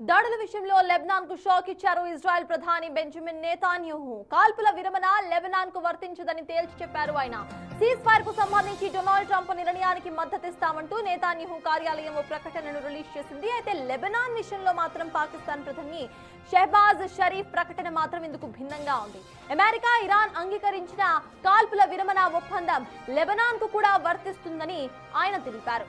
దాడుల విషయంలో లెబనాన్ కు షాక్ ఇచ్చారు ఇజ్రాయెల్ ప్రధాని బెంజమిన్ నెతన్యాహు. కాల్పుల విరమణ లెబనాన్ కు వర్తించదని తేల్చి చెప్పారు ఆయన. సీజ్ ఫైర్ కు సంబంధించి డొనాల్డ్ ట్రంప్ నిర్ణయానికి మద్దతిస్తామంటూ నెతన్యాహు కార్యాలయం ప్రకటనను రిలీజ్ చేసింది. అయితే లెబనాన్ విషయంలో మాత్రం పాకిస్తాన్ ప్రధాని షెహబాజ్ షరీఫ్ ప్రకటన మాత్రం ఇందుకు భిన్నంగా ఉంది. అమెరికా, ఇరాన్ అంగీకరించిన కాల్పుల విరమణ ఒప్పందం లెబనాన్ కు కూడా వర్తిస్తుందని ఆయన తెలిపారు.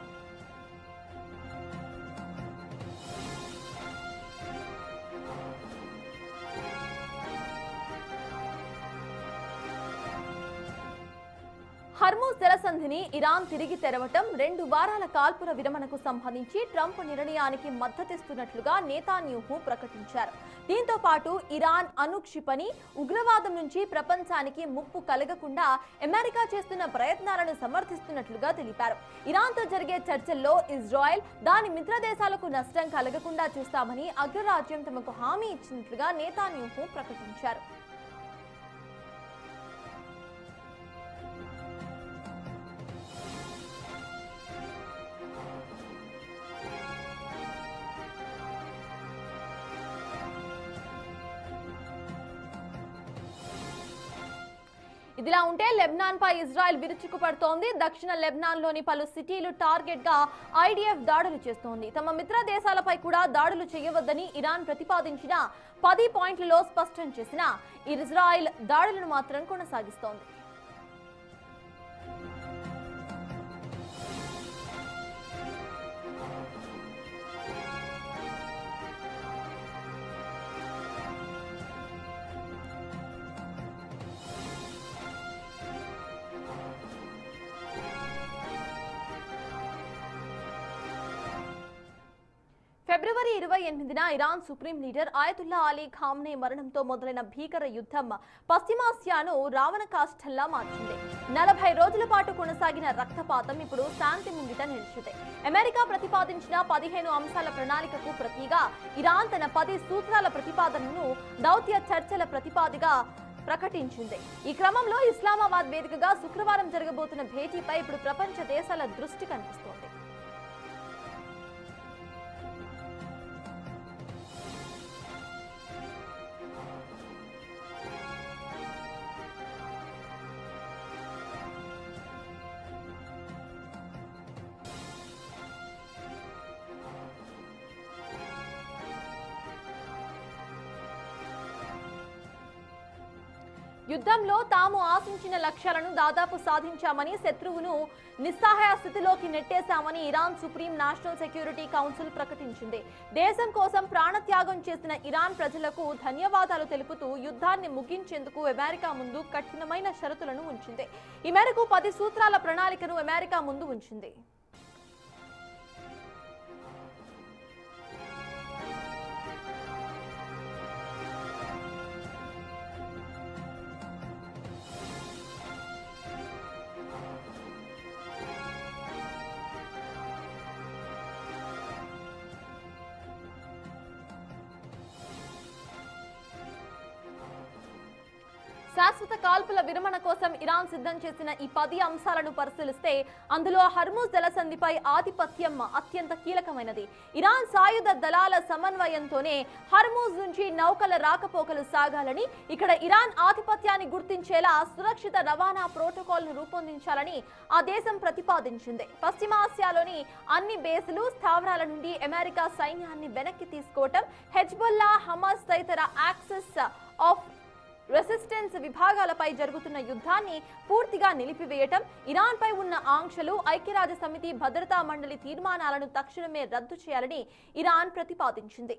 హర్మూజ్ జలసంధిని ఇరాన్ తిరిగి తెరవటం, 2 వారాల కాల్పుల విరమణకు సంబంధించి ట్రంప్ నిర్ణయానికి మద్దతిస్తున్నట్లుగా నెతన్యాహు ప్రకటించారు. దీంతో పాటు ఇరాన్ అణుక్షిపణి, ఉగ్రవాదం నుంచి ప్రపంచానికి ముప్పు కలగకుండా అమెరికా చేస్తున్న ప్రయత్నాలను సమర్థిస్తున్నట్లుగా తెలిపారు. ఇరాన్తో జరిగే చర్చల్లో ఇజ్రాయెల్, దాని మిత్ర దేశాలకు నష్టం కలగకుండా చూస్తామని అగ్రరాజ్యం తమకు హామీ ఇచ్చినట్లుగా నెతన్యాహు ప్రకటించారు. ఇదిలా ఉంటే లెబనాన్ పై ఇజ్రాయెల్ విరుచుకుపడుతోంది. దక్షిణ లెబనాన్ లోని పలు సిటీలు టార్గెట్ గా ఐడిఎఫ్ దాడులు చేస్తోంది. తమ మిత్ర దేశాలపై కూడా దాడులు చేయవద్దని ఇరాన్ ప్రతిపాదించిన 10 పాయింట్లలో స్పష్టం చేసిన ఇజ్రాయెల్ దాడులను మాత్రం కొనసాగిస్తోంది. ఫిబ్రవరి 28న Iran supreme leader Ayatollah Ali Khamenei మరణంతో మొదలైన భీకర యుద్ధం పశ్చిమాసియాను రావణ కాష్టంలా మార్చింది. 40 రోజుల పాటు కొనసాగిన రక్తపాతం ఇప్పుడు శాంతి ముంగిట నిలిచింది. అమెరికా ప్రతిపాదించిన 15 అంశాల ప్రణాళికకు ప్రతిగా ఇరాన్ తన 10 సూత్రాల ప్రతిపాదనను దౌత్య చర్చల ప్రతిపాదిగా ప్రకటించింది. ఈ క్రమంలో ఇస్లామాబాద్ వేదికగా శుక్రవారం జరగబోతున్న భేటీపై ఇప్పుడు ప్రపంచ దేశాల దృష్టి కనిపిస్తోంది. యుద్ధంలో తాము ఆశించిన లక్ష్యాలను దాదాపు సాధించామని, శత్రువును నిస్సహాయ స్థితిలోకి నెట్టేశామని Iran supreme national security council ప్రకటించింది. దేశం కోసం ప్రాణత్యాగం చేసిన ఇరాన్ ప్రజలకు ధన్యవాదాలు తెలుపుతూ యుద్ధాన్ని ముగించేందుకు అమెరికా ముందు కఠినమైన షరతులను ఉంచింది. ఈ మేరకు 10 సూత్రాల ప్రణాళికను అమెరికా ముందు ఉంచింది. శాశ్వత కాల్పుల విరమణ కోసం ఇరాన్ సిద్ధం చేసిన ఈ 10 అంశాలను పరిశీలిస్తే అందులో హర్మూజ్ జలసంధిపై ఆధిపత్యం అత్యంత కీలకమైనది. ఇరాన్ సాయుధ దళాల సమన్వయంతోనే హర్మూజ్ నుంచి నౌకల రాకపోకలు సాగాలని, ఇక్కడ ఇరాన్ ఆధిపత్యాన్ని గుర్తించేలా సురక్షిత రవాణా ప్రోటోకాల్ను రూపొందించాలని ఆ దేశం ప్రతిపాదించింది. పశ్చిమాసియాలోని అన్ని బేసులు, స్థావరాల నుండి అమెరికా సైన్యాన్ని వెనక్కి తీసుకోవటం, హెజ్బొల్లా, హమాస్ తదితర యాక్సెస్ ఆఫ్ రెసిస్టెన్స్ విభాగాలపై జరుగుతున్న యుద్ధాన్ని పూర్తిగా నిలిపివేయటం, ఇరాన్ పై ఉన్న ఆంక్షలు, ఐక్యరాజ్య సమితి భద్రతా మండలి తీర్మానాలను తక్షణమే రద్దు చేయాలని ఇరాన్ ప్రతిపాదించింది.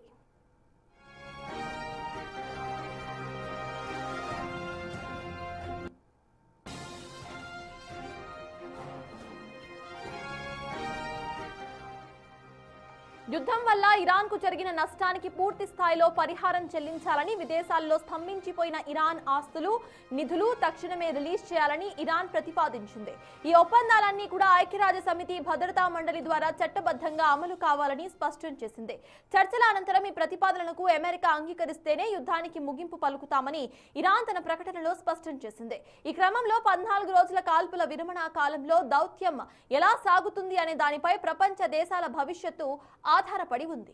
యుద్ధం వల్ల ఇరాన్ కు జరిగిన నష్టానికి పూర్తి స్థాయిలో పరిహారం చెల్లించాలని, విదేశాల్లో స్తంభించిపోయిన ఇరాన్ ఆస్తులు, నిధులు తక్షణమే రిలీజ్ చేయాలని ఇరాన్ ప్రతిపాదించింది. ఈ ఒప్పందాలన్నీ కూడా ఐక్యరాజ్య సమితి భద్రతా మండలి ద్వారా చట్టబద్ధంగా అమలు కావాలని స్పష్టం చేసింది. చర్చల అనంతరం ఈ ప్రతిపాదనలకు అమెరికా అంగీకరిస్తేనే యుద్ధానికి ముగింపు పలుకుతామని ఇరాన్ తన ప్రకటనలో స్పష్టం చేసింది. ఈ క్రమంలో 14 రోజుల కాల్పుల విరమణ కాలంలో దౌత్యం ఎలా సాగుతుంది అనే దానిపై ప్రపంచ దేశాల భవిష్యత్తు ఆధారపడి ఉంది.